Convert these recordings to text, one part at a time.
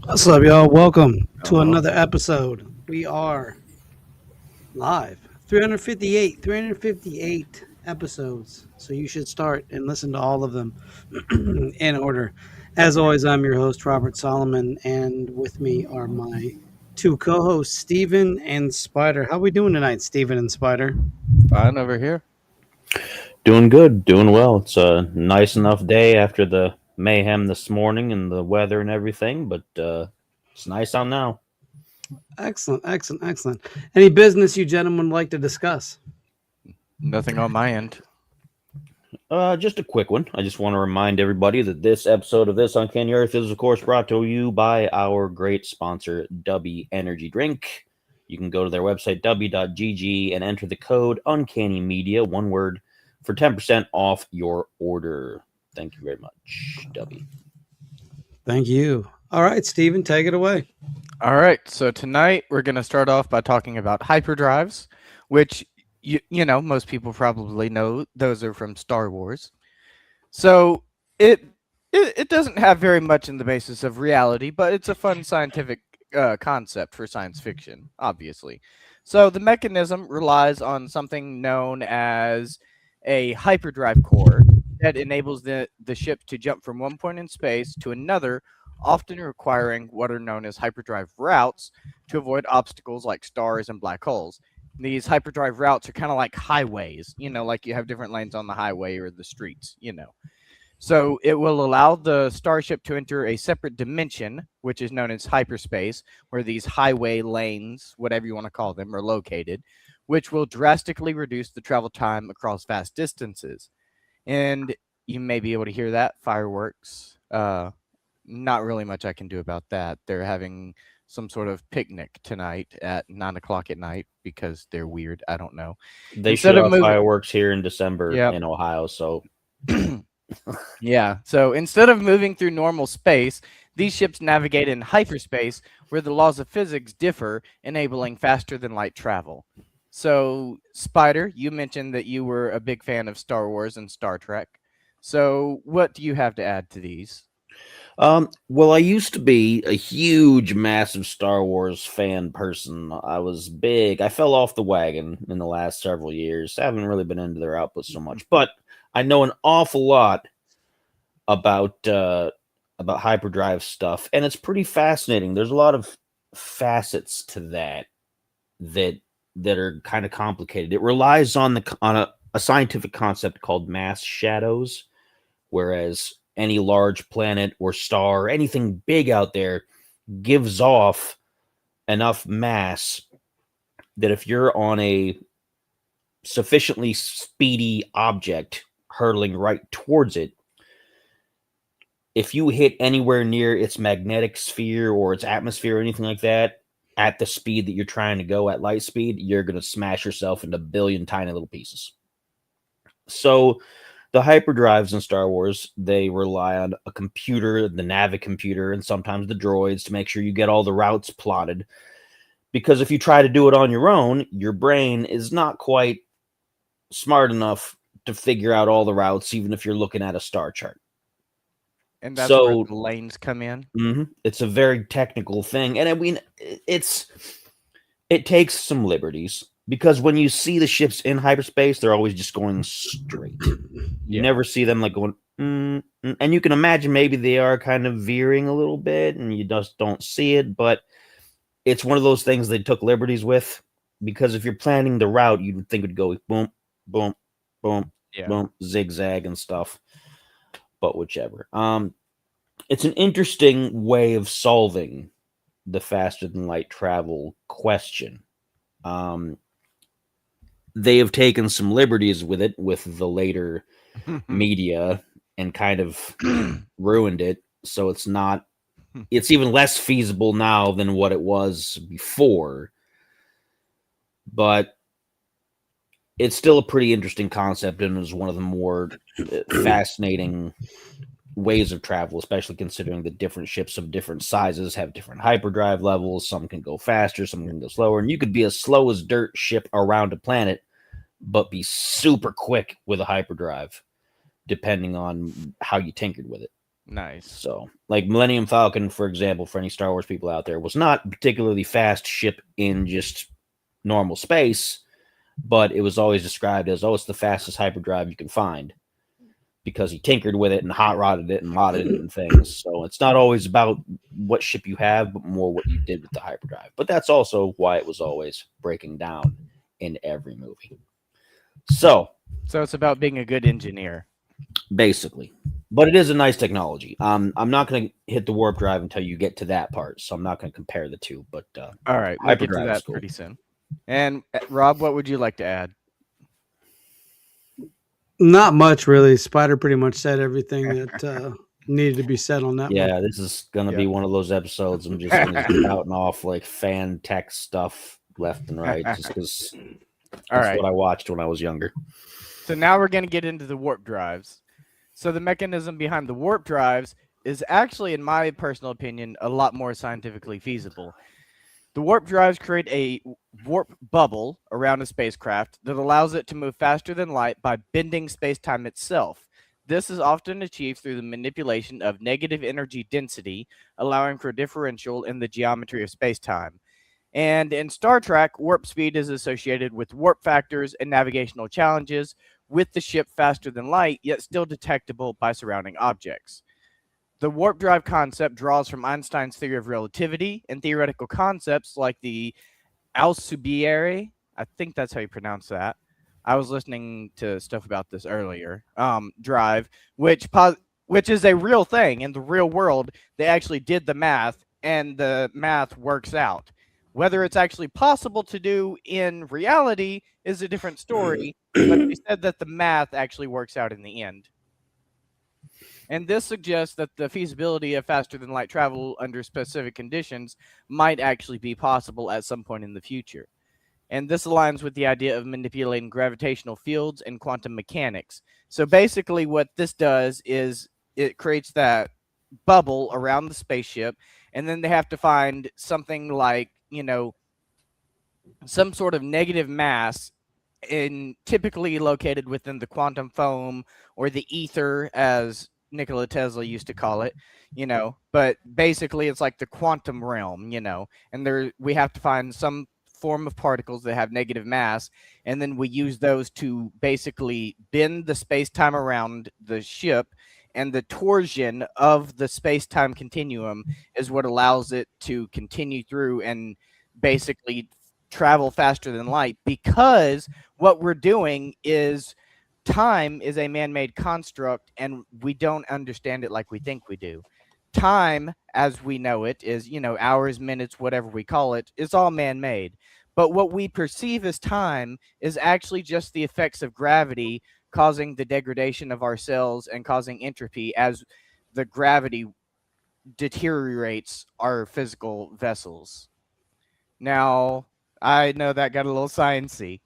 What's up, y'all? Welcome to Uh-huh. another episode. We are live. 358 episodes. So you should start and listen to all of them in order. As always, I'm your host, Robert Solomon, and with me are my two co-hosts, Steven and Spider. How we doing tonight, Steven and Spider? Fine over here. Doing good, doing well. It's a nice enough day after the mayhem this morning and the weather and everything, but it's nice out now. Excellent, excellent, excellent. Any business you gentlemen would like to discuss? Nothing on my end. Just a quick one. I just want to remind everybody that this episode of This Uncanny Earth is, of course, brought to you by our great sponsor, Dubby Energy Drink. You can go to their website, dubby.gg, and enter the code Uncanny Media, one word, for 10% off your order. Thank you very much, Dubby. Thank you. All right, Steven, take it away. All right, so tonight we're going to start off by talking about hyperdrives, which most people probably know those are from Star Wars. So it doesn't have very much in the basis of reality, but it's a fun scientific concept for science fiction, obviously. So the mechanism relies on something known as a hyperdrive core that enables the ship to jump from one point in space to another, often requiring what are known as hyperdrive routes to avoid obstacles like stars and black holes. These hyperdrive routes are kind of like highways, like you have different lanes on the highway or the streets. So it will allow the starship to enter a separate dimension, which is known as hyperspace, where these highway lanes, whatever you want to call them, are located, which will drastically reduce the travel time across vast distances. And you may be able to hear that fireworks. Not really much I can do about that. They're having some sort of picnic tonight at 9 o'clock at night because they're weird. I don't know. They Instead shoot of off moving, fireworks here in December yeah, in Ohio, so yeah. So instead of moving through normal space, these ships navigate in hyperspace where the laws of physics differ, enabling faster than light travel. So, Spider, you mentioned that you were a big fan of Star Wars and Star Trek. So, what do you have to add to these? well, I used to be a huge, massive Star Wars fan person. I was big. I fell off the wagon in the last several years. I haven't really been into their output so much, but I know an awful lot about hyperdrive stuff, and it's pretty fascinating. There's a lot of facets to that that are kind of complicated. It relies on a scientific concept called mass shadows, whereas any large planet or star, anything big out there, gives off enough mass that if you're on a sufficiently speedy object hurtling right towards it, if you hit anywhere near its magnetic sphere or its atmosphere or anything like that at the speed that you're trying to go at light speed, you're going to smash yourself into a billion tiny little pieces. So the hyperdrives in Star Wars, they rely on a computer, the Navi computer, and sometimes the droids to make sure you get all the routes plotted. Because if you try to do it on your own, your brain is not quite smart enough to figure out all the routes, even if you're looking at a star chart. And that's where So the lanes come in. it's a very technical thing, and I mean, it takes some liberties because when you see the ships in hyperspace, they're always just going straight. You never see them like going, and you can imagine maybe they are kind of veering a little bit, and you just don't see it. But it's one of those things they took liberties with because if you're planning the route, you'd think it would go boom, boom, boom, Yeah. boom, zigzag and stuff. But whichever. It's an interesting way of solving the faster than light travel question. They have taken some liberties with it with the later media and kind of ruined it. So it's even less feasible now than what it was before. But it's still a pretty interesting concept and is one of the more fascinating ways of travel, especially considering the different ships of different sizes have different hyperdrive levels. Some can go faster, some can go slower, and you could be as slow as dirt ship around a planet, but be super quick with a hyperdrive, depending on how you tinkered with it. Nice. So, like Millennium Falcon, for example, for any Star Wars people out there, was not a particularly fast ship in just normal space, but it was always described as, oh, it's the fastest hyperdrive you can find because he tinkered with it and hot rodded it and modded it and things. So it's not always about what ship you have, but more what you did with the hyperdrive. But that's also why it was always breaking down in every movie. So it's about being a good engineer. basically, but it is a nice technology. I'm not going to hit the warp drive until you get to that part, so I'm not going to compare the two. But All right, we'll get to hyperdrive is that cool. pretty soon. And Rob, what would you like to add? Not much, really. Spider pretty much said everything that needed to be said on that one. Yeah, this is going to be one of those episodes I'm just going to be spouting off like fan tech stuff left and right, just because that's what I watched when I was younger. So now we're going to get into the warp drives. So the mechanism behind the warp drives is actually, in my personal opinion, a lot more scientifically feasible. The warp drives create a warp bubble around a spacecraft that allows it to move faster than light by bending space-time itself. This is often achieved through the manipulation of negative energy density, allowing for differential in the geometry of space-time. And in Star Trek, warp speed is associated with warp factors and navigational challenges, with the ship faster than light, yet still detectable by surrounding objects. The warp drive concept draws from Einstein's theory of relativity and theoretical concepts like the Alcubierre, I think that's how you pronounce that. I was listening to stuff about this earlier. Drive, which is a real thing in the real world. They actually did the math, and the math works out. Whether it's actually possible to do in reality is a different story, but they said that the math actually works out in the end. And this suggests that the feasibility of faster than light travel under specific conditions might actually be possible at some point in the future. And this aligns with the idea of manipulating gravitational fields and quantum mechanics. So basically what this does is it creates that bubble around the spaceship, and then they have to find something like, some sort of negative mass typically located within the quantum foam or the ether, as Nikola Tesla used to call it, but basically it's like the quantum realm, and we have to find some form of particles that have negative mass, and then we use those to basically bend the space-time around the ship, and the torsion of the space-time continuum is what allows it to continue through and basically travel faster than light, because what we're doing is time is a man-made construct, and we don't understand it like we think we do. Time, as we know it, is, hours, minutes, whatever we call it, is all man-made. But what we perceive as time is actually just the effects of gravity causing the degradation of our cells and causing entropy as the gravity deteriorates our physical vessels. Now, I know that got a little sciencey.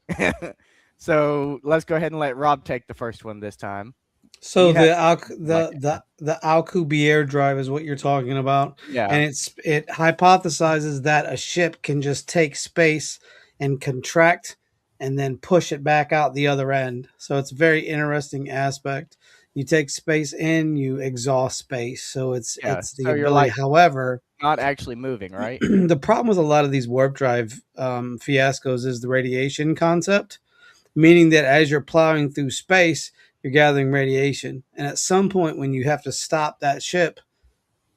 So let's go ahead and let Rob take the first one this time. So the Alcubierre drive is what you're talking about. Yeah. And it hypothesizes that a ship can just take space and contract and then push it back out the other end. So it's a very interesting aspect. You take space in, you exhaust space. So it's the so ability. you're like However, not actually moving, right? The problem with a lot of these warp drive fiascos is the radiation concept, meaning that as you're plowing through space, you're gathering radiation. And at some point when you have to stop that ship,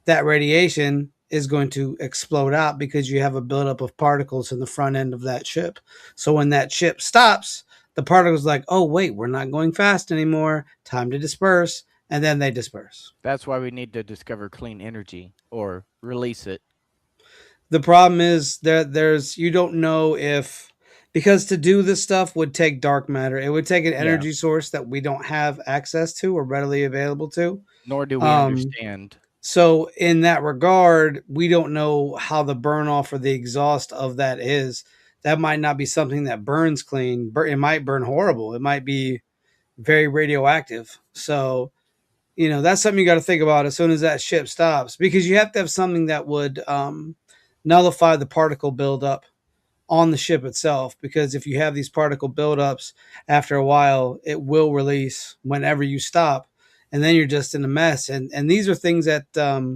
that radiation is going to explode out because you have a buildup of particles in the front end of that ship. So when that ship stops, the particles are like, oh, wait, we're not going fast anymore. Time to disperse. And then they disperse. That's why we need to discover clean energy or release it. The problem is that you don't know if, because to do this stuff would take dark matter. It would take an energy source that we don't have access to or readily available to. Nor do we understand. So in that regard, we don't know how the burn off or the exhaust of that is. That might not be something that burns clean. It might burn horrible. It might be very radioactive. So, that's something you got to think about as soon as that ship stops, because you have to have something that would nullify the particle buildup on the ship itself. Because if you have these particle buildups, after a while, it will release whenever you stop. and then you're just in a mess. And these are things that Yeah.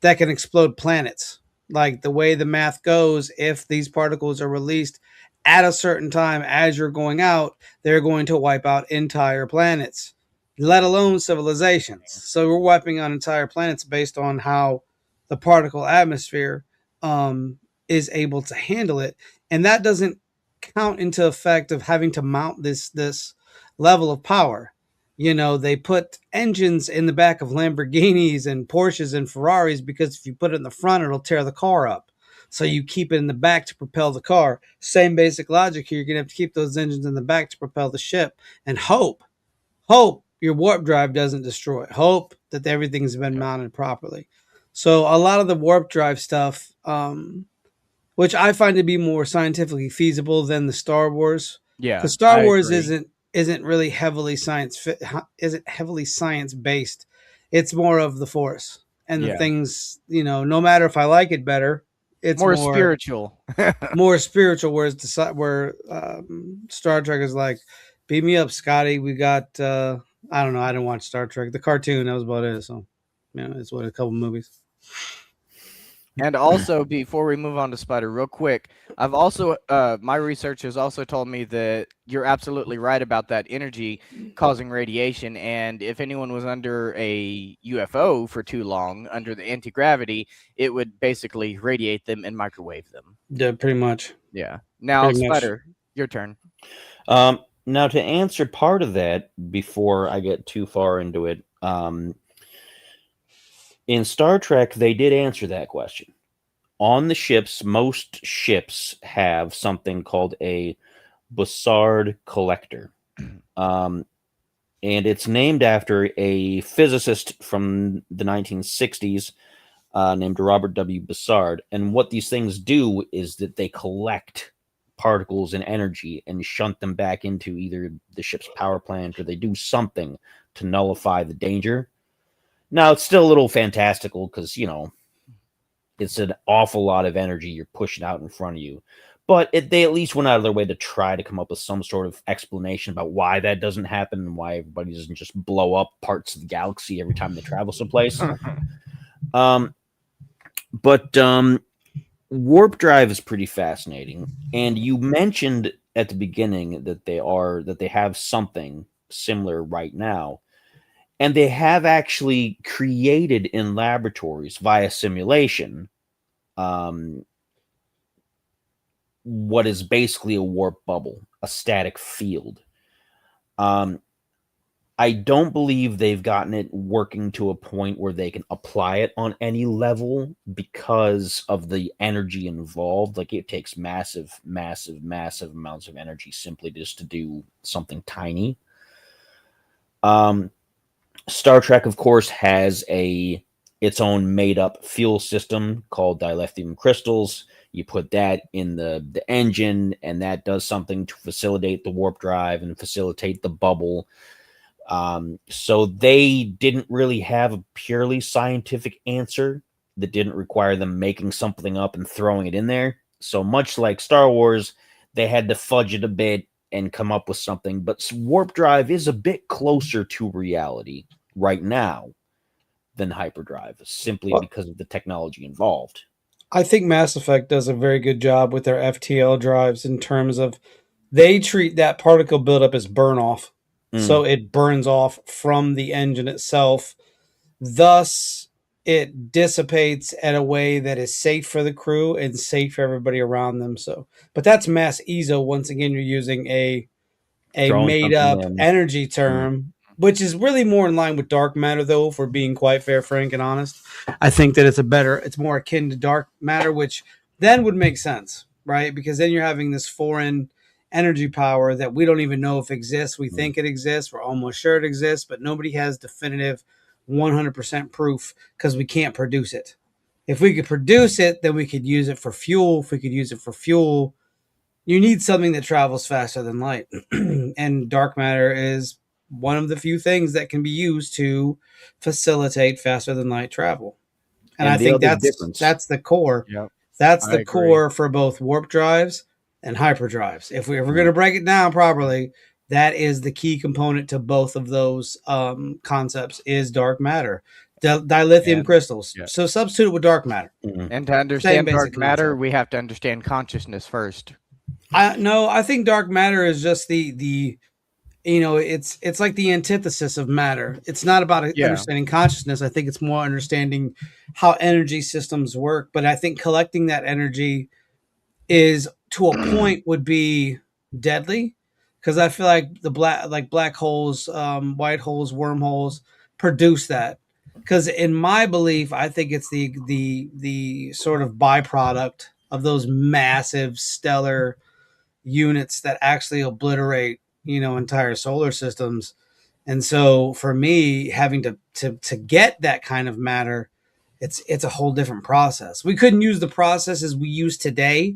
that can explode planets. Like the way the math goes, if these particles are released at a certain time as you're going out, they're going to wipe out entire planets, let alone civilizations. So we're wiping out entire planets based on how the particle atmosphere is able to handle it, and that doesn't count into effect of having to mount this level of power. You know, they put engines in the back of Lamborghinis and Porsches and Ferraris because if you put it in the front, it'll tear the car up. So you keep it in the back to propel the car. Same basic logic here. You're going to have to keep those engines in the back to propel the ship and hope your warp drive doesn't destroy it. Hope that everything's been mounted properly. So a lot of the warp drive stuff, which I find to be more scientifically feasible than the Star Wars, Yeah, because Star I Wars agree. isn't really isn't heavily science based. It's more of the Force and the Yeah, things, you know. No matter if I like it better, it's more more spiritual. spiritual. Whereas where Star Trek is like, beat me up, Scotty. We got I don't know. I didn't watch Star Trek, the cartoon. That was about it. So you know, it's what a couple movies. And also, before we move on to Spider, real quick, I've also my research has also told me that you're absolutely right about that energy causing radiation. And if anyone was under a UFO for too long under the anti gravity, it would basically radiate them and microwave them. Yeah, pretty much. Yeah. Now, Pretty much. Spider, your turn. Now, to answer part of that before I get too far into it, in Star Trek, they did answer that question. On the ships, most ships have something called a Bussard collector. And it's named after a physicist from the 1960s named Robert W. Bussard. And what these things do is that they collect particles and energy and shunt them back into either the ship's power plant, or they do something to nullify the danger. Now, it's still a little fantastical because, you know, it's an awful lot of energy you're pushing out in front of you. But they at least went out of their way to try to come up with some sort of explanation about why that doesn't happen and why everybody doesn't just blow up parts of the galaxy every time they travel someplace. But warp drive is pretty fascinating. And you mentioned at the beginning that they have something similar right now. And they have actually created in laboratories via simulation what is basically a warp bubble, a static field. I don't believe they've gotten it working to a point where they can apply it on any level because of the energy involved. Like, it takes massive, massive, massive amounts of energy simply just to do something tiny. Star Trek, of course, has its own made-up fuel system called dilithium crystals. You put that in the engine, and that does something to facilitate the warp drive and facilitate the bubble. So they didn't really have a purely scientific answer that didn't require them making something up and throwing it in there. So much like Star Wars, they had to fudge it a bit and come up with something. But warp drive is a bit closer to reality right now than hyperdrive, simply because of the technology involved. I think Mass Effect does a very good job with their FTL drives in terms of they treat that particle buildup as burn off. So it burns off from the engine itself. Thus, it dissipates in a way that is safe for the crew and safe for everybody around them. So, but that's mass ESO. Once again, you're using a Throwing made something up in. energy term, which is really more in line with dark matter, though, if we're being quite fair, frank, and honest. I think that it's more akin to dark matter, which then would make sense, right? Because then you're having this foreign energy power that we don't even know if it exists. We think it exists. We're almost sure it exists, but nobody has definitive 100% proof because we can't produce it. If we could produce it, then we could use it for fuel. If we could use it for fuel, you need something that travels faster than light. And dark matter is one of the few things that can be used to facilitate faster than light travel. And I the think other difference. that's the core. Yep. That's I the agree. core for both warp drives and hyperdrives. If we're going to break it down properly, that is the key component to both of those concepts is dark matter. Dilithium And crystals. yeah. So substitute it with dark matter. Mhm. And to Same understand basic dark matter, concept. we have to understand consciousness first. I think dark matter is just the it's like the antithesis of matter. It's not about Yeah. understanding consciousness. I think it's more understanding how energy systems work. But I think collecting that energy is to a point would be deadly because I feel like black holes, white holes, wormholes produce that. Because in my belief, I think it's the sort of byproduct of those massive stellar units that actually obliterate entire solar systems. And so for me, having to get that kind of matter, it's a whole different process. We couldn't use the processes we use today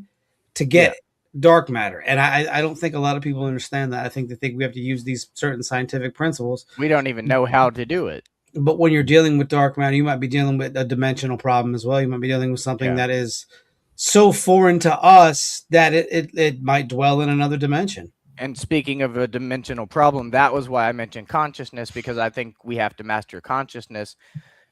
to Yeah. get dark matter, and I don't think a lot of people understand that. I think they think we have to use these certain scientific principles, We don't even know how to do it. but when you're dealing with dark matter, you might be dealing with a dimensional problem as well. You might be dealing with something Yeah. that is so foreign to us that it might dwell in another dimension. And speaking of a dimensional problem, that was why I mentioned consciousness, because I think we have to master consciousness,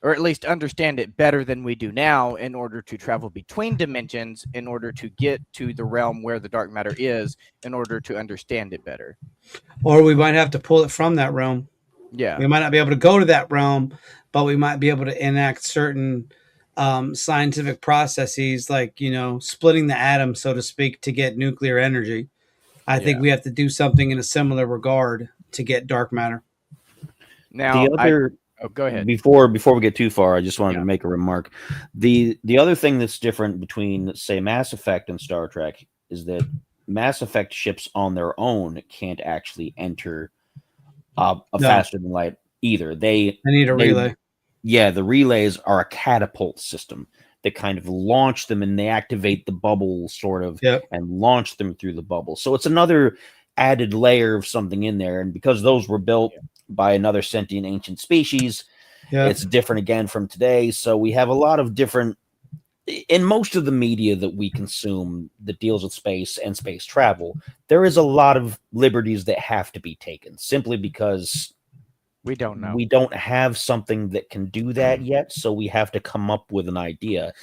or at least understand it better than we do now, in order to travel between dimensions, in order to get to the realm where the dark matter is, in order to understand it better. Or we might have to pull it from that realm. Yeah. We might not be able to go to that realm, but we might be able to enact certain scientific processes, like splitting the atom, so to speak, to get nuclear energy. I think Yeah. we have to do something in a similar regard to get dark matter. Now, The other go ahead. before we get too far, I just wanted Yeah. to make a remark. The other thing that's different between, say, Mass Effect and Star Trek is that Mass Effect ships on their own can't actually enter a No. faster than light either. I need a relay. Yeah, the relays are a catapult system that kind of launch them, and they activate the bubble sort of Yep. and launch them through the bubble. So it's another added layer of something in there. And because those were built by another sentient ancient species, Yep. it's different again from today. So we have a lot of different, in most of the media that we consume that deals with space and space travel, there is a lot of liberties that have to be taken simply because We don't know. we don't have something that can do that yet. So we have to come up with an idea.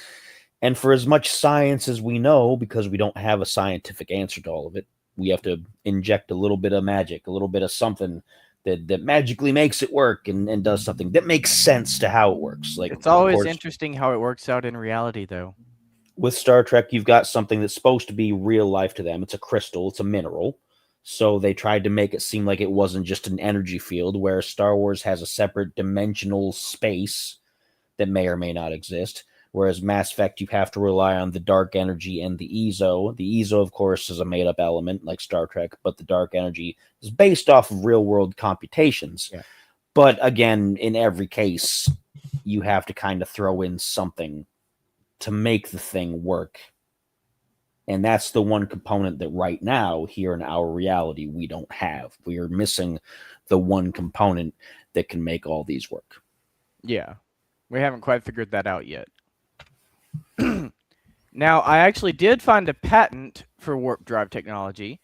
And for as much science as we know, because we don't have a scientific answer to all of it, we have to inject a little bit of magic, a little bit of something that magically makes it work and does something that makes sense to how it works. Like, It's always of course, interesting how it works out in reality, though. with Star Trek, you've got something that's supposed to be real life to them. It's a crystal, it's a mineral. So they tried to make it seem like it wasn't just an energy field, where Star Wars has a separate dimensional space that may or may not exist. Whereas Mass Effect, you have to rely on the dark energy and the EZO. The EZO, of course, is a made-up element like Star Trek, but the dark energy is based off of real-world computations. Yeah. But again, in every case, you have to kind of throw in something to make the thing work. And that's the one component that right now, here in our reality, we don't have. We are missing the one component that can make all these work. Yeah. We haven't quite figured that out yet. Now, I actually did find a patent for warp drive technology.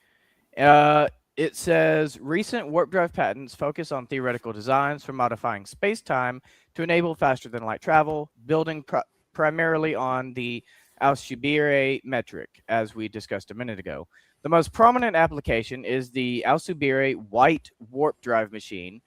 It says recent warp drive patents focus on theoretical designs for modifying space-time to enable faster than light travel, building primarily on the Alcubierre metric, as we discussed a minute ago. The most prominent application is the Alcubierre white warp drive machine,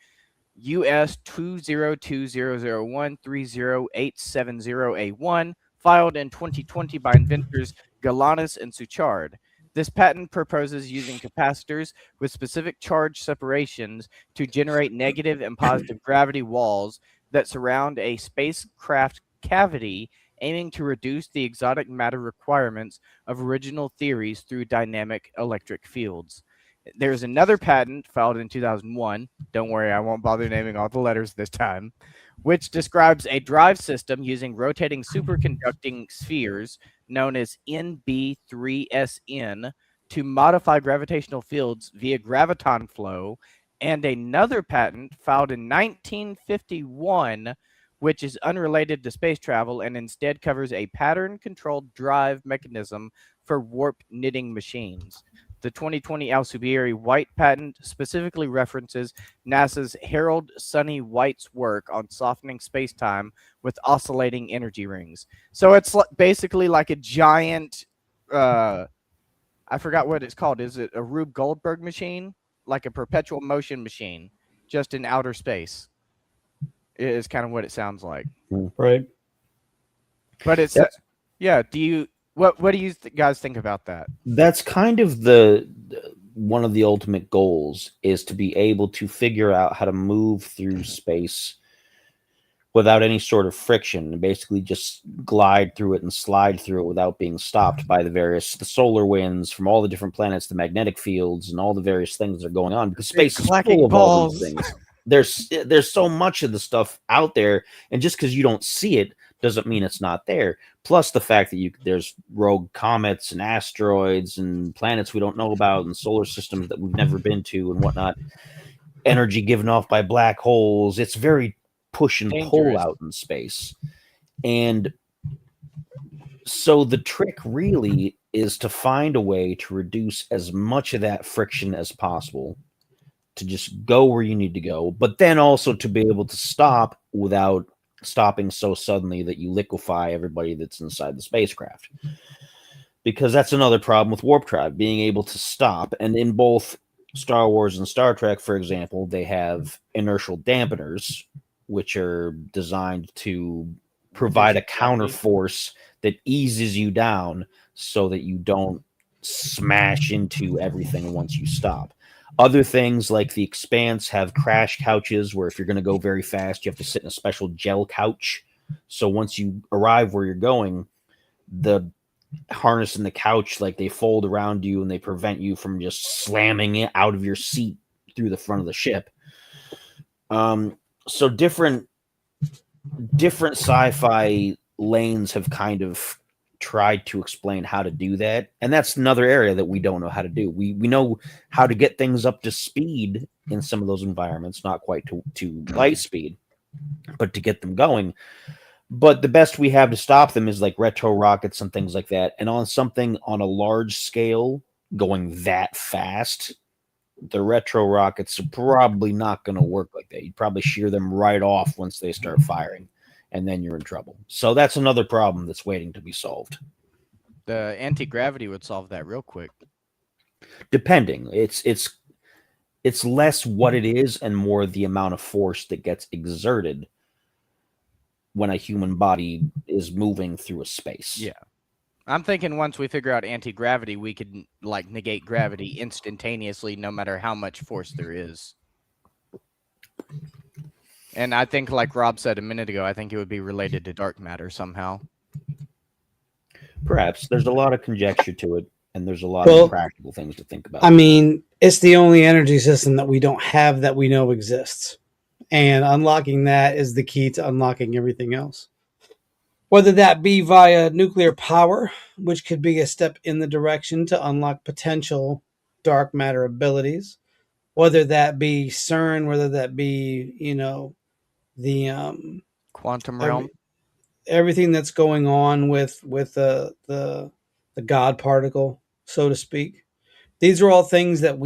US 20200130870A1, filed in 2020 by inventors Galanis and Suchard. This patent proposes using capacitors with specific charge separations to generate negative and positive gravity walls that surround a spacecraft cavity, aiming to reduce the exotic matter requirements of original theories through dynamic electric fields. There's another patent filed in 2001. Don't worry, I won't bother naming all the letters this time, which describes a drive system using rotating superconducting spheres known as NB3SN to modify gravitational fields via graviton flow, and another patent filed in 1951, which is unrelated to space travel and instead covers a pattern-controlled drive mechanism for warp knitting machines. The 2020 Alcubierre White patent specifically references NASA's Harold Sonny White's work on softening space-time with oscillating energy rings. So it's basically like a giant, I forgot what it's called. Is it a Rube Goldberg machine? Like a perpetual motion machine, just in outer space. Is kind of what it sounds like. Right. But it's That's- yeah. What do you guys think about that? That's kind of the one of the ultimate goals, is to be able to figure out how to move through space without any sort of friction, and basically just glide through it and slide through it without being stopped by the solar winds from all the different planets, the magnetic fields, and all the various things that are going on, because space is full of all these things. There's so much of the stuff out there, and just because you don't see it doesn't mean it's not there. Plus the fact that there's rogue comets and asteroids and planets we don't know about, and solar systems that we've never been to and whatnot. Energy given off by black holes. It's very push and pull out in space. And so the trick really is to find a way to reduce as much of that friction as possible, to just go where you need to go, but then also to be able to stop without stopping so suddenly that you liquefy everybody that's inside the spacecraft. Because that's another problem with warp drive, being able to stop. And in both Star Wars and Star Trek, for example, they have inertial dampeners, which are designed to provide a counter force that eases you down so that you don't smash into everything once you stop. Other things like the Expanse have crash couches, where if you're going to go very fast, you have to sit in a special gel couch. So once you arrive where you're going, the harness and the couch, like, they fold around you and they prevent you from just slamming it out of your seat through the front of the ship. So different sci-fi lanes have kind of tried to explain how to do that, and that's another area that we don't know how to do. We know how to get things up to speed in some of those environments, not quite to light speed, but to get them going. But the best we have to stop them is like retro rockets and things like that. And on something on a large scale going that fast, the retro rockets are probably not going to work like that. You'd probably shear them right off once they start firing, and then you're in trouble. So that's another problem that's waiting to be solved. The anti-gravity would solve that real quick. Depending. It's less what it is and more the amount of force that gets exerted when a human body is moving through a space. Yeah. I'm thinking once we figure out anti-gravity, we could like negate gravity instantaneously, no matter how much force there is. And I think, like Rob said a minute ago, I think it would be related to dark matter somehow. Perhaps. There's a lot of conjecture to it, and there's a lot of practical things to think about. I mean, it's the only energy system that we don't have that we know exists. And unlocking that is the key to unlocking everything else. Whether that be via nuclear power, which could be a step in the direction to unlock potential dark matter abilities, whether that be CERN, whether that be, the quantum realm, everything that's going on with the God particle, so to speak. These are all things that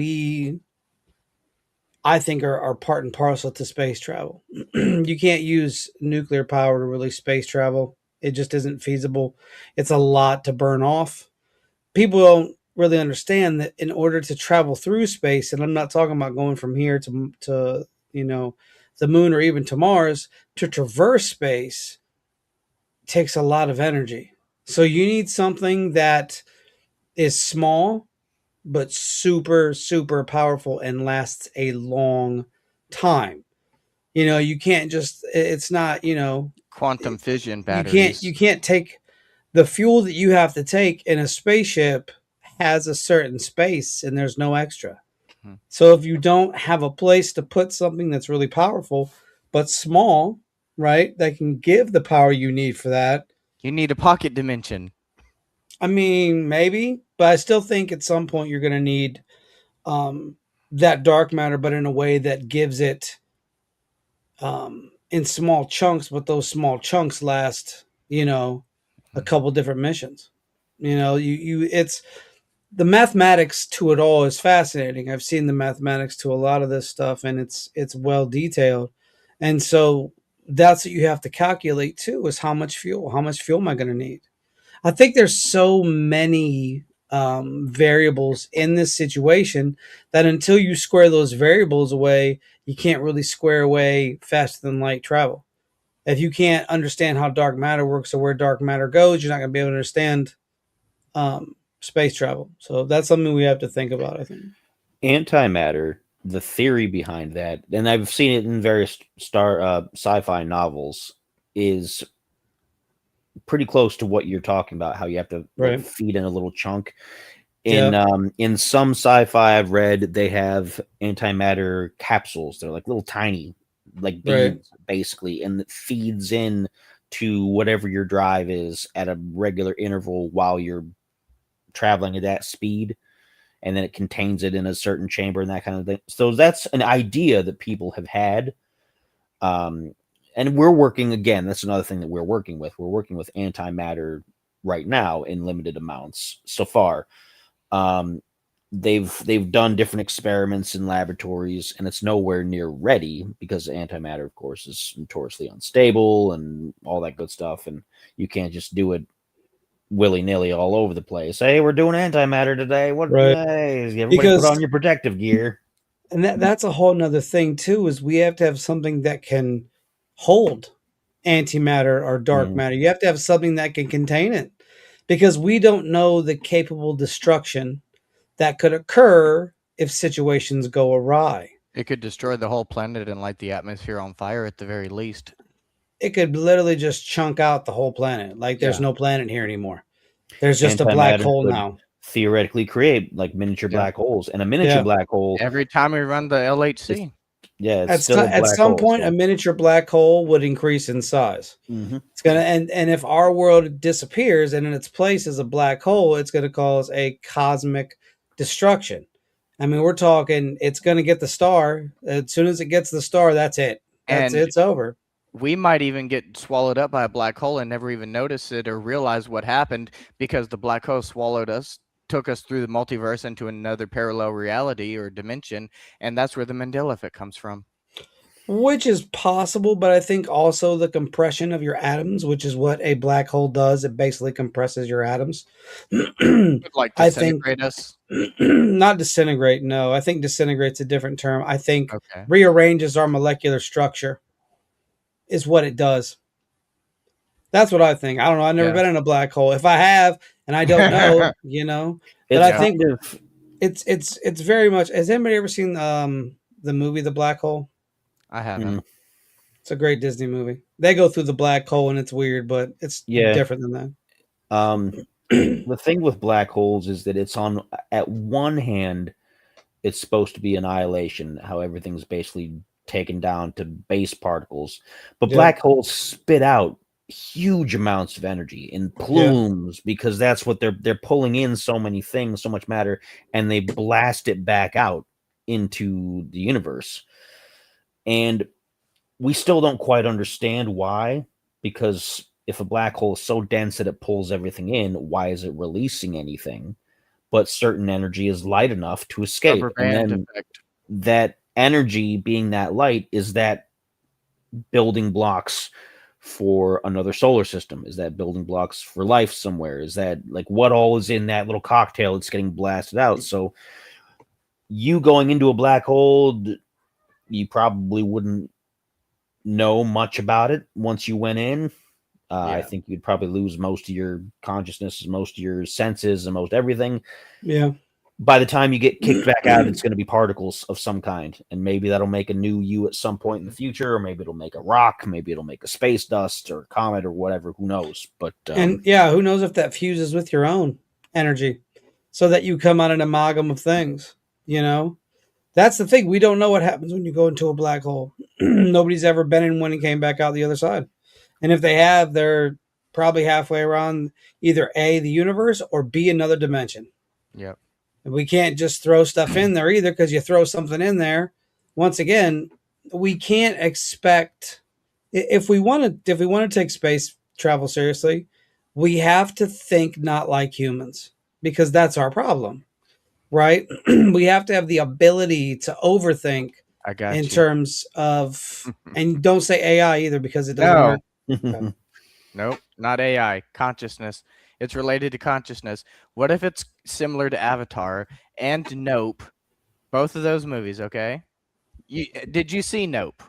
I think are part and parcel to space travel. You can't use nuclear power to really space travel. It just isn't feasible. It's a lot to burn off. People don't really understand that in order to travel through space, and I'm not talking about going from here to the moon or even to Mars, to traverse space takes a lot of energy. So you need something that is small but super, super powerful and lasts a long time. You can't just, it's not, quantum fission batteries. You can't take the fuel that you have to take in a spaceship has a certain space and there's no extra. Hmm. So if you don't have a place to put something that's really powerful but small, right, that can give the power you need for that, you need a pocket dimension. I mean, maybe, but I still think at some point you're going to need that dark matter, but in a way that gives it in small chunks, but those small chunks last, a couple different missions. It's the mathematics to it all is fascinating. I've seen the mathematics to a lot of this stuff, and it's well detailed. And so that's what you have to calculate too: is how much fuel? How much fuel am I going to need? I think there's so many variables in this situation that until you square those variables away, you can't really square away faster than light travel. If you can't understand how dark matter works or where dark matter goes, you're not going to be able to understand space travel. So that's something we have to think about, I think. Antimatter, the theory behind that, and I've seen it in various sci-fi novels, is pretty close to what you're talking about. How you have to like, Right. feed in a little chunk. Yeah. In some sci-fi I've read, they have antimatter capsules. They're like little tiny, like Right. beads, basically, and it feeds in to whatever your drive is at a regular interval while you're traveling at that speed, and then it contains it in a certain chamber and that kind of thing. So that's an idea that people have had. And we're working again. That's another thing that we're working with. We're working with antimatter right now in limited amounts so far. They've done different experiments in laboratories, and it's nowhere near ready because antimatter, of course, is notoriously unstable and all that good stuff. And you can't just do it willy-nilly all over the place. Hey, we're doing antimatter today. What? Right. Hey, everybody Because put on your protective gear. and that's a whole nother thing too, is we have to have something that can hold antimatter or dark matter. You have to have something that can contain it. Because we don't know the capable destruction that could occur if situations go awry. It could destroy the whole planet and light the atmosphere on fire at the very least. It could literally just chunk out the whole planet. Like there's Yeah. no planet here anymore. There's just a black Antimatter hole could now. theoretically create like miniature Yeah. black holes, and a miniature Yeah. black hole. Every time we run the LHC, Yeah, it's At, still a at black some hole, point, so- a miniature black hole would increase in size. Mhm. It's gonna and if our world disappears and in its place is a black hole, it's gonna cause a cosmic destruction. I mean, we're talking it's gonna get the star. As soon as it gets the star, that's it. And It's over. we might even get swallowed up by a black hole and never even notice it or realize what happened because the black hole swallowed us, took us through the multiverse into another parallel reality or dimension, and that's where the Mandela effect comes from. Which is possible, but I think also the compression of your atoms, which is what a black hole does, it basically compresses your atoms. Like I think disintegrate us. not disintegrate, no. I think disintegrate's a different term. I think Okay. rearranges our molecular structure is what it does. That's what I think. I don't know. I've never Yeah. been in a black hole. If I have and I don't know, but It's I think kind of it's very much. Has anybody ever seen the movie The Black Hole? I haven't. It's a great Disney movie. They go through the black hole and it's weird, but it's Yeah. different than that. The thing with black holes is that it's on at one hand, it's supposed to be annihilation, how everything's basically taken down to base particles. But Yeah. black holes spit out huge amounts of energy in plumes because that's what they're pulling in so many things, so much matter, and they blast it back out into the universe. And we still don't quite understand why, because if a black hole is so dense that it pulls everything in, why is it releasing anything? But certain energy is light enough to escape. Rubber And band then effect. that energy being that light is that building blocks for another solar system? Is that building blocks for life somewhere? Is that like what all is in that little cocktail that's getting blasted out? So you going into a black hole, you probably wouldn't know much about it once you went in. I Yeah. think you'd probably lose most of your consciousness, most of your senses, and most everything. Yeah. By the time you get kicked back out, it's going to be particles of some kind. And maybe that'll make a new you at some point in the future, or maybe it'll make a rock, maybe it'll make a space dust or a comet or whatever. Who knows? But And yeah, who knows if that fuses with your own energy so that you come out an amalgam of things, That's the thing. We don't know what happens when you go into a black hole. Nobody's ever been in one and came back out the other side. And if they have, they're probably halfway around either A, the universe, or B, another dimension. Yep. We can't just throw stuff in there either, because you throw something in there. Once again, we can't expect if we want to take space travel seriously, we have to think not like humans. because that's our problem, right? We have to have the ability to overthink I got in you. terms of, and don't say AI either because it doesn't No. work. Okay. Nope, not AI. Consciousness. It's related to consciousness. What if it's similar to Avatar and Nope? Both of those movies, okay? Did you see Nope?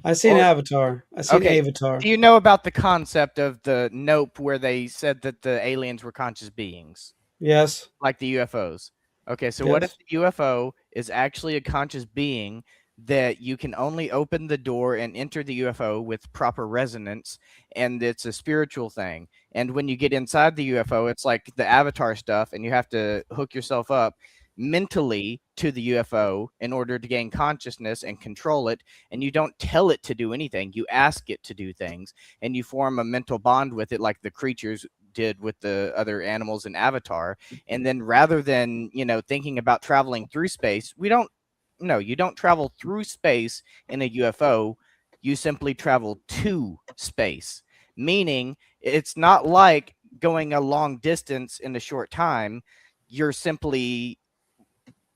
I seen Or Avatar. I seen okay, Avatar. do you know about the concept of the Nope where they said that the aliens were conscious beings, Yes. like the UFOs? Okay, so what if Yes. the UFO is actually a conscious being that you can only open the door and enter the UFO with proper resonance, and it's a spiritual thing? And when you get inside the UFO, it's like the Avatar stuff, and you have to hook yourself up mentally to the UFO in order to gain consciousness and control it. And you don't tell it to do anything, you ask it to do things, and you form a mental bond with it, like the creatures did with the other animals in Avatar. And then rather than, thinking about traveling through space, you don't travel through space in a UFO. You simply travel to space, meaning it's not like going a long distance in a short time. You're simply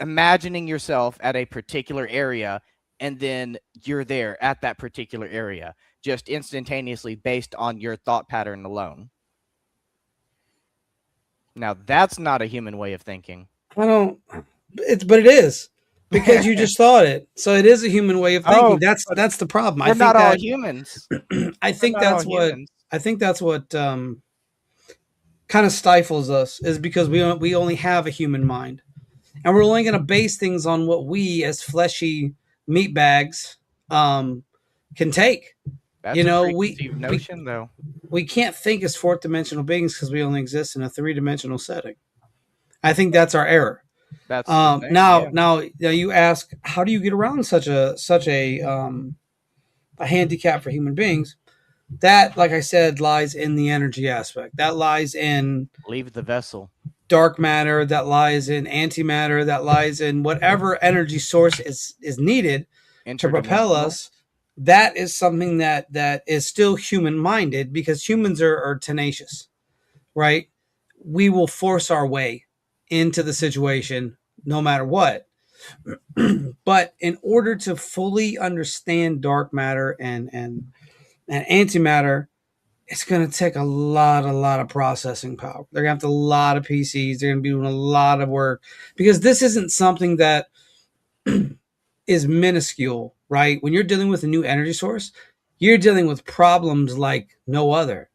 imagining yourself at a particular area, and then you're there at that particular area, just instantaneously based on your thought pattern alone. Now, that's not a human way of thinking. I don't. But it is because you just thought it. So it is a human way of thinking. Oh, but That's the problem. we're not all humans. I We're think not all that's what humans. I think that's what kind of stifles us is because we only have a human mind, and we're only going to base things on what we as fleshy meat bags can take. That's You a know, preconceived notion, though. we can't think as fourth dimensional beings because we only exist in a 3-dimensional setting. I think that's our error. That's the thing, Now, yeah. now you ask, how do you get around such a handicap for human beings? That, like I said, lies in the energy aspect. That lies in Leave the vessel. dark matter. That lies in antimatter. That lies in whatever energy source is needed to propel Interdimensional. us. That is something that is still human minded because humans are tenacious, right? We will force our way into the situation no matter what. But in order to fully understand dark matter and antimatter, it's going to take a lot of processing power. They're going to have a lot of PCs. They're going to be doing a lot of work because this isn't something that is minuscule, right? When you're dealing with a new energy source, you're dealing with problems like no other.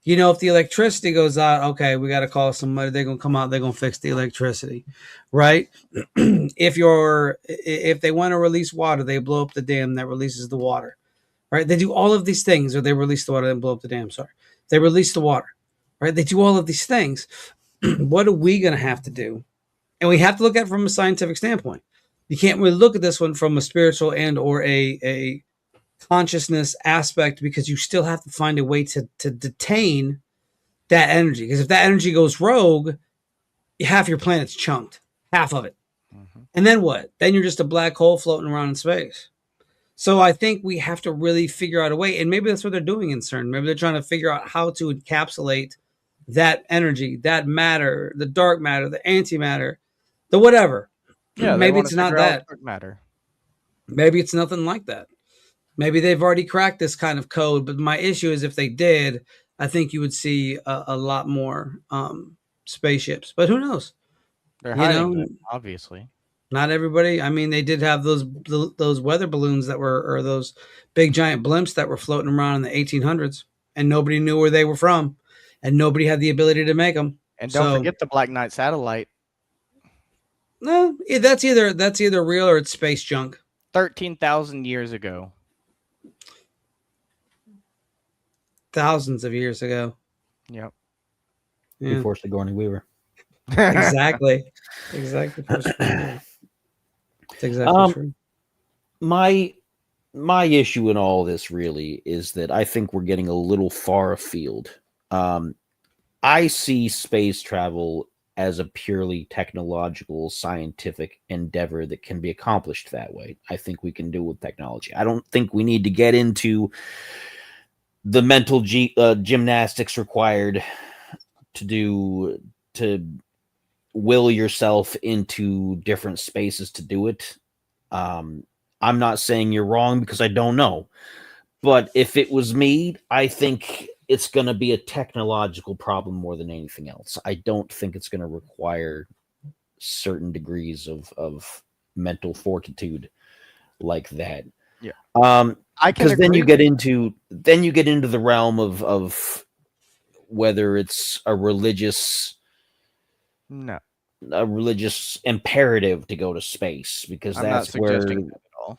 If the electricity goes out, okay, we got to call somebody. They're gonna come out. They're gonna fix the electricity, right? If they want to release water, they blow up the dam that releases the water, right? They do all of these things, or they release the water and blow up the dam. Sorry, they release the water, right? They do all of these things. What are we gonna have to do? And we have to look at it from a scientific standpoint. You can't really look at this one from a spiritual and or a consciousness aspect because you still have to find a way to detain that energy. Because if that energy goes rogue, half your planet's chunked, half of it. Mm-hmm. And then what? Then you're just a black hole floating around in space. So I think we have to really figure out a way, and maybe that's what they're doing in CERN. Maybe they're trying to figure out how to encapsulate that energy, that matter, the dark matter, the antimatter, the whatever. Yeah, Maybe it's not that. Dark matter. Maybe it's nothing like that. Maybe they've already cracked this kind of code, but my issue is if they did, I think you would see a lot more spaceships. But who knows? They're You hiding know, it, obviously. not everybody. I mean, they did have those weather balloons that were, or those big giant blimps that were floating around in the 1800s, and nobody knew where they were from, and nobody had the ability to make them. And don't forget the Black Knight satellite. No, that's either real or it's space junk. 13,000 years ago. Thousands of years ago. Yep. Yeah. Before Sigourney Weaver. Exactly. Exactly. It's exactly true. My issue in all this really is that I think we're getting a little far afield. I see space travel as a purely technological, scientific endeavor that can be accomplished that way. I think we can do it with technology. I don't think we need to get into the mental gymnastics required to will yourself into different spaces to do it. I'm not saying you're wrong because I don't know. But if it was me, I think it's going to be a technological problem more than anything else. I don't think it's going to require certain degrees of mental fortitude like that. Yeah. I can, because then you get into the realm of whether it's a religious imperative to go to space, because that's where.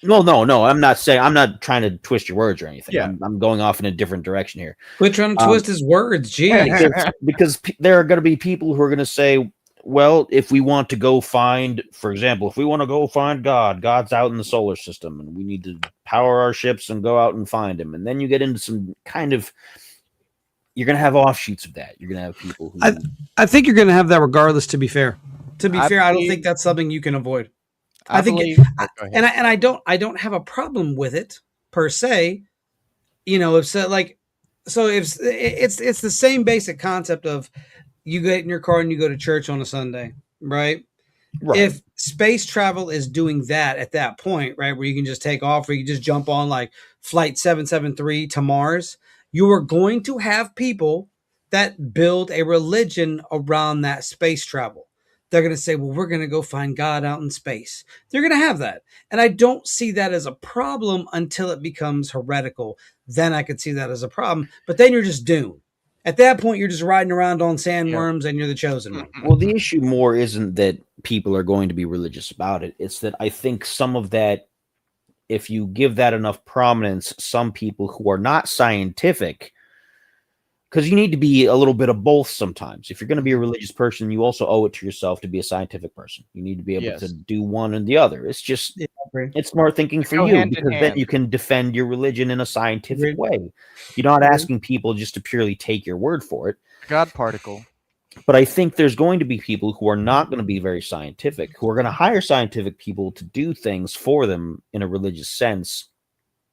No, I'm not saying, I'm not trying to twist your words or anything. Yeah. I'm going off in a different direction here. Quit trying to twist his words, jeez. because there are going to be people who are going to say, well, if we want to go find, for example, if we want to go find God's out in the solar system, and we need to power our ships and go out and find him. And then you get into some kind of, you're going to have offshoots of that. You're going to have people who. I think you're going to have that regardless, to be fair. I don't think that's something you can avoid. I don't have a problem with it per se. If it's the same basic concept of you get in your car and you go to church on a Sunday, right? If space travel is doing that at that point, right, where you can just take off, or you just jump on like flight 773 to Mars, you are going to have people that build a religion around that space travel. They're going to say, well, we're going to go find God out in space. They're going to have that. And I don't see that as a problem until it becomes heretical. Then I could see that as a problem. But then you're just doomed. At that point, you're just riding around on sandworms and you're the chosen one. Well, the issue more isn't that people are going to be religious about it. It's that I think some of that, if you give that enough prominence, some people who are not scientific, because you need to be a little bit of both sometimes. If you're going to be a religious person, you also owe it to yourself to be a scientific person. You need to be able to do one and the other. It's just, it's smart thinking for you, because then you can defend your religion in a scientific way. You're not asking people just to purely take your word for it. God particle. But I think there's going to be people who are not going to be very scientific, who are going to hire scientific people to do things for them in a religious sense.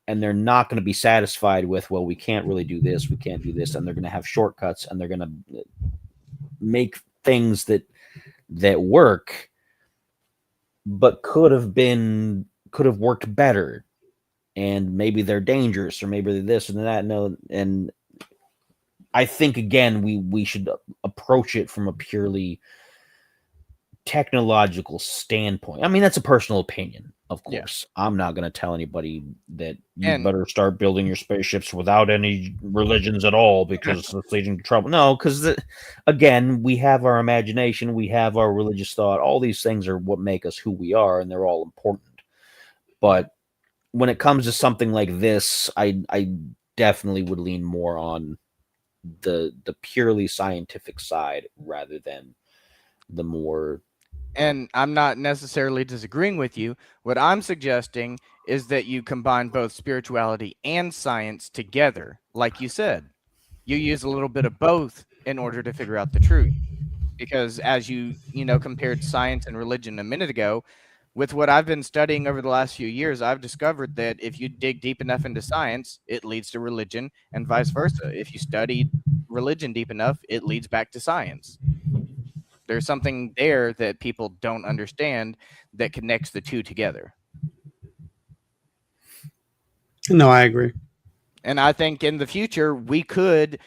And they're not going to be satisfied with, well, we can't really do this, we can't do this, and they're going to have shortcuts, and they're going to make things that work, but could have worked better, and maybe they're dangerous, or maybe they're this and that. No, and I think again we should approach it from a purely technological standpoint. I mean, that's a personal opinion. Of course, I'm not going to tell anybody that you better start building your spaceships without any religions at all, because it's leading to trouble. No, because again, we have our imagination, we have our religious thought. All these things are what make us who we are, and they're all important. But when it comes to something like this, I definitely would lean more on the purely scientific side rather than the more. And I'm not necessarily disagreeing with you. What I'm suggesting is that you combine both spirituality and science together. Like you said, you use a little bit of both in order to figure out the truth. Because as you compared science and religion a minute ago, with what I've been studying over the last few years, I've discovered that if you dig deep enough into science, it leads to religion, and vice versa. If you study religion deep enough, it leads back to science. There's something there that people don't understand that connects the two together. No, I agree. And I think in the future, we could,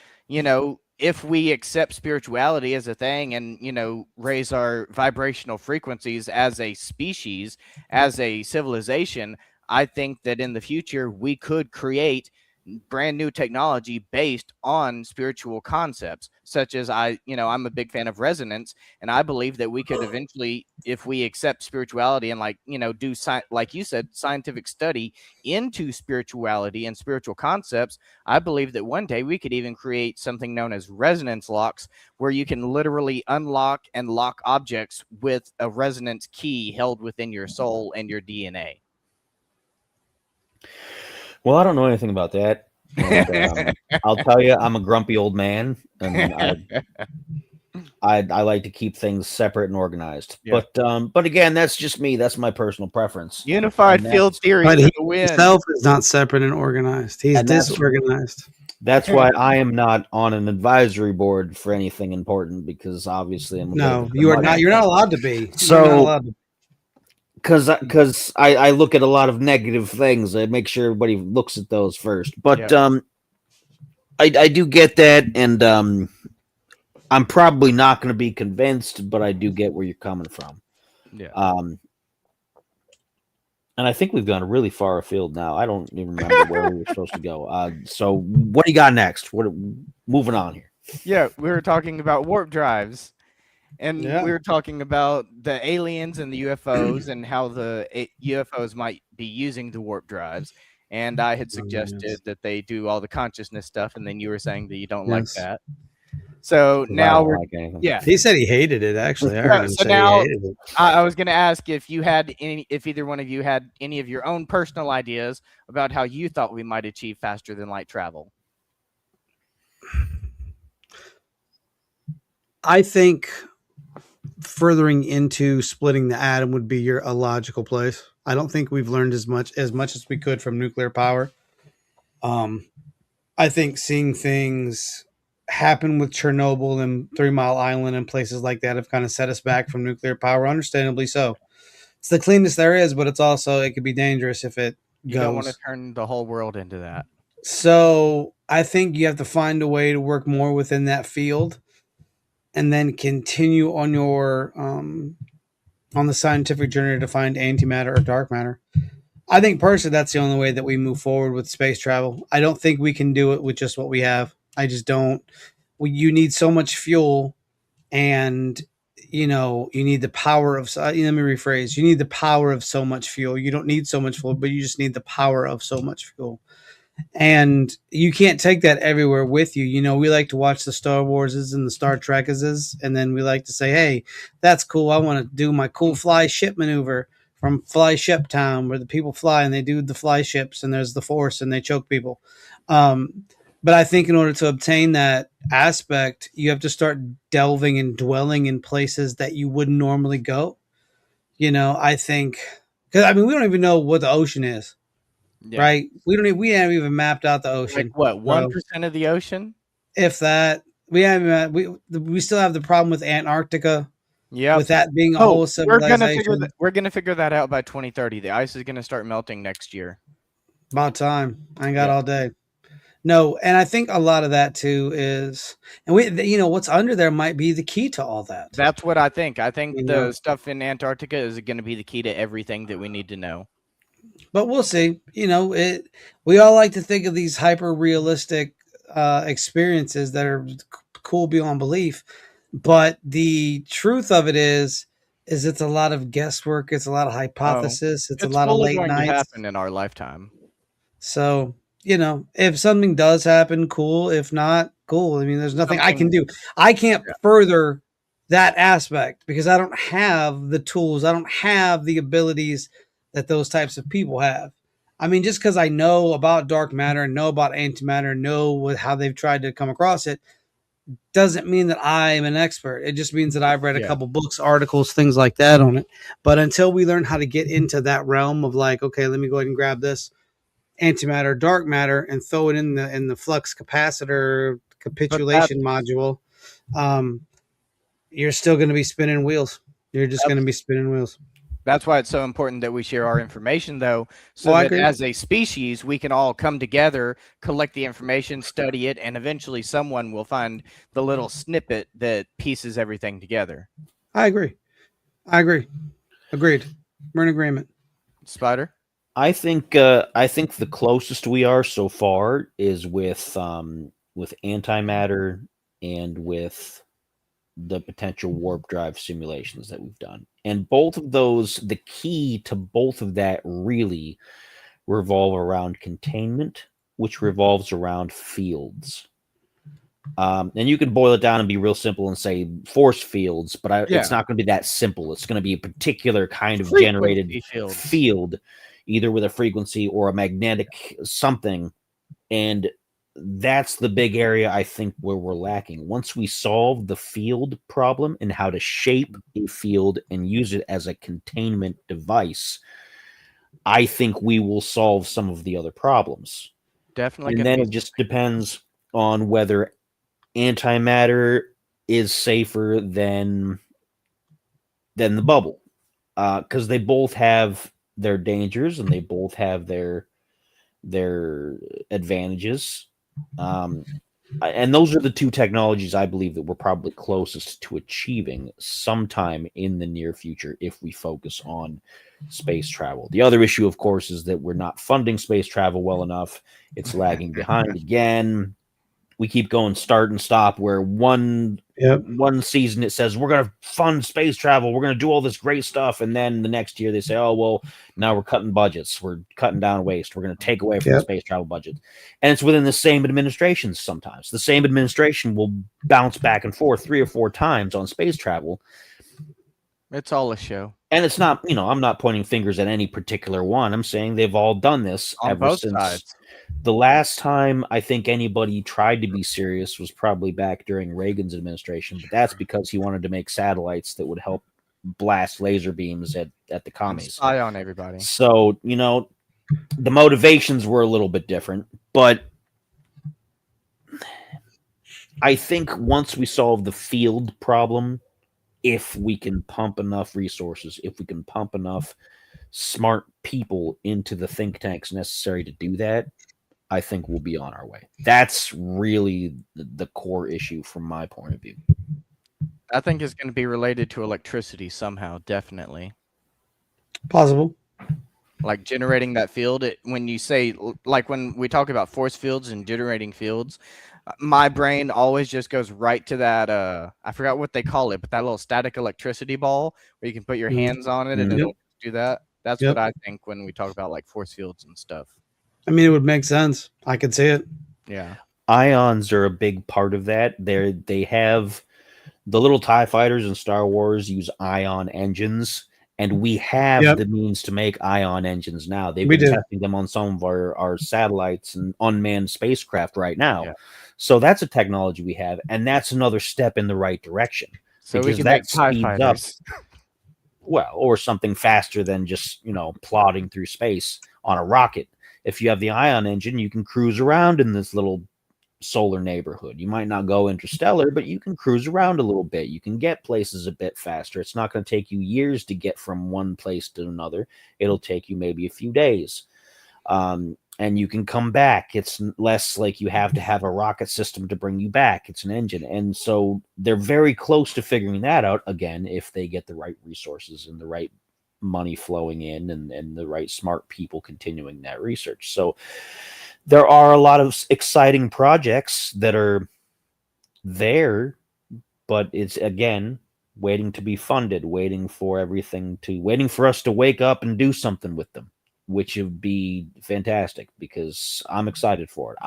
if we accept spirituality as a thing and, raise our vibrational frequencies as a species, as a civilization, I think that in the future, we could create brand new technology based on spiritual concepts, such as I'm a big fan of resonance, and I believe that we could eventually, if we accept spirituality and do like you said, scientific study into spirituality and spiritual concepts, I believe that one day we could even create something known as resonance locks, where you can literally unlock and lock objects with a resonance key held within your soul and your DNA. Well, I don't know anything about that. And, I'll tell you, I'm a grumpy old man, and I like to keep things separate and organized. Yeah. But again, that's just me. That's my personal preference. Unified field theory. But he himself is not separate and organized. He's disorganized. That's why I am not on an advisory board for anything important, because obviously I'm a bit of No, a you are mud. not. You're not allowed to be. So- You're not allowed to. Because I look at a lot of negative things. I make sure everybody looks at those first. But I do get that, and I'm probably not going to be convinced, but I do get where you're coming from. Yeah. And I think we've gone really far afield now. I don't even remember where we were supposed to go. So what do you got next? Moving on here? Yeah, we were talking about warp drives, and Yeah. we were talking about the aliens and the UFOs and how the UFOs might be using the warp drives. And I had suggested that they do all the consciousness stuff, and then you were saying that you don't like Yes. that. So 'Cause I now don't we're like anything. yeah. He said he hated it. Actually, I heard him So say now- he hated it. I was going to ask if either one of you had any of your own personal ideas about how you thought we might achieve faster than light travel. I think furthering into splitting the atom would be a logical place. I don't think we've learned as much as we could from nuclear power. I think seeing things happen with Chernobyl and 3 Mile Island and places like that have kind of set us back from nuclear power, understandably so. It's the cleanest there is, but it could be dangerous if it You goes. don't want to turn the whole world into that. So I think you have to find a way to work more within that field, and then continue on your on the scientific journey to find antimatter or dark matter. I think personally that's the only way that we move forward with space travel. I don't think we can do it with just what we have. I just don't. You need so much fuel, and you need the power of. Let me rephrase. You need the power of so much fuel. You don't need so much fuel, but you just need the power of so much fuel. And you can't take that everywhere with you. We like to watch the Star Warses and the Star Trekeses, and then we like to say, hey, that's cool. I want to do my cool fly ship maneuver from Fly Ship Town, where the people fly and they do the fly ships, and there's the Force and they choke people. But I think in order to obtain that aspect, you have to start delving and dwelling in places that you wouldn't normally go. I think, because we don't even know what the ocean is. Yeah. Right? We haven't even mapped out the ocean. Like what, 1% of the ocean? If that, we haven't. We still have the problem with Antarctica. Yeah. With that being a whole civilization. We're gonna figure that out by 2030. The ice is gonna start melting next year. About time. I ain't got all day. No, and I think a lot of that too is, and what's under there might be the key to all that. That's what I think. I think the stuff in Antarctica is going to be the key to everything that we need to know. But we'll see. We all like to think of these hyper realistic experiences that are cool beyond belief, but the truth of it is it's a lot of guesswork. It's a lot of hypothesis. It's a lot of late going nights. to happen in our lifetime. So if something does happen, cool. If not, cool. There's nothing I can do. I can't further that aspect because I don't have the tools. I don't have the abilities that those types of people have. Just because I know about dark matter and know about antimatter and know how they've tried to come across it doesn't mean that I'm an expert. It just means that I've read a couple books, articles, things like that on it. But until we learn how to get into that realm of okay, let me go ahead and grab this antimatter, dark matter, and throw it in the flux capacitor capitulation module, you're still going to be spinning wheels. You're just going to be spinning wheels. That's why it's so important that we share our information, though, so that as a species, we can all come together, collect the information, study it, and eventually someone will find the little snippet that pieces everything together. I agree. Anagreed. We're in agreement. Spider? I think the closest we are so far is with antimatter and with the potential warp drive simulations that we've done. And both of those, the key to both of that really revolve around containment, which revolves around fields. And you can boil it down and be real simple and say force fields, but it's not going to be that simple. It's going to be a particular kind of generated field, either with a frequency or a magnetic something. And that's the big area I think where we're lacking. Once we solve the field problem and how to shape a field and use it as a containment device, I think we will solve some of the other problems. Definitely. And then it just depends on whether antimatter is safer than the bubble, because they both have their dangers and they both have their advantages. And those are the two technologies I believe that we're probably closest to achieving sometime in the near future if we focus on space travel. The other issue, of course, is that we're not funding space travel well enough. It's lagging behind again. We keep going start and stop where one season it says we're going to fund space travel, we're going to do all this great stuff, and then the next year they say, oh well, now we're cutting budgets, we're cutting down waste, we're going to take away from the space travel budget. And it's within the same administration. Sometimes the same administration will bounce back and forth 3 or 4 times on space travel. It's all a show. And it's not, I'm not pointing fingers at any particular one. I'm saying they've all done this On ever both since sides. the last time I think anybody tried to be serious was probably back during Reagan's administration, but that's because he wanted to make satellites that would help blast laser beams at the commies. Spy on everybody. So, the motivations were a little bit different, but I think once we solve the field problem, if we can pump enough resources, if we can pump enough smart people into the think tanks necessary to do that, I think we'll be on our way. That's really the core issue from my point of view. I think it's going to be related to electricity somehow, definitely. Possible. Like generating that field. When you say, like when we talk about force fields and generating fields, my brain always just goes right to that. I forgot what they call it, but that little static electricity ball where you can put your hands on it and it'll do that. That's what I think when we talk about like force fields and stuff. I mean, it would make sense. I could see it. Yeah. Ions are a big part of that. They have the little TIE fighters in Star Wars use ion engines, and we have the means to make ion engines now. They've been testing them on some of our satellites and unmanned spacecraft right now. Yeah. So that's a technology we have, and that's another step in the right direction. So we can make TIE fighters. Well, or something faster than just, plodding through space on a rocket. If you have the ion engine, you can cruise around in this little solar neighborhood. You might not go interstellar, but you can cruise around a little bit. You can get places a bit faster. It's not going to take you years to get from one place to another. It'll take you maybe a few days. And you can come back. It's less like you have to have a rocket system to bring you back. It's an engine. And so they're very close to figuring that out, again, if they get the right resources and the right money flowing in and the right smart people continuing that research. So there are a lot of exciting projects that are there, but it's, again, waiting to be funded, waiting for us to wake up and do something with them, which would be fantastic because I'm excited for it.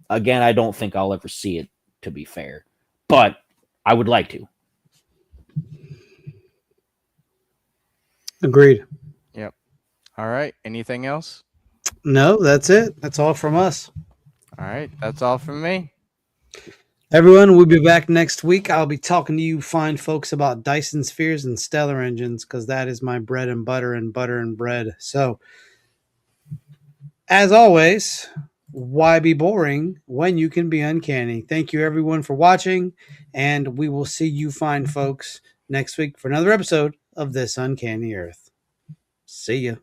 I don't think I'll ever see it, to be fair, but I would like to. Agreed. Yep. All right. Anything else? No, that's it. That's all from us. All right. That's all from me. Everyone, we'll be back next week. I'll be talking to you fine folks about Dyson spheres and stellar engines because that is my bread and butter and bread. So, as always, why be boring when you can be uncanny? Thank you, everyone, for watching, and we will see you fine folks next week for another episode of This Uncanny Earth. See ya.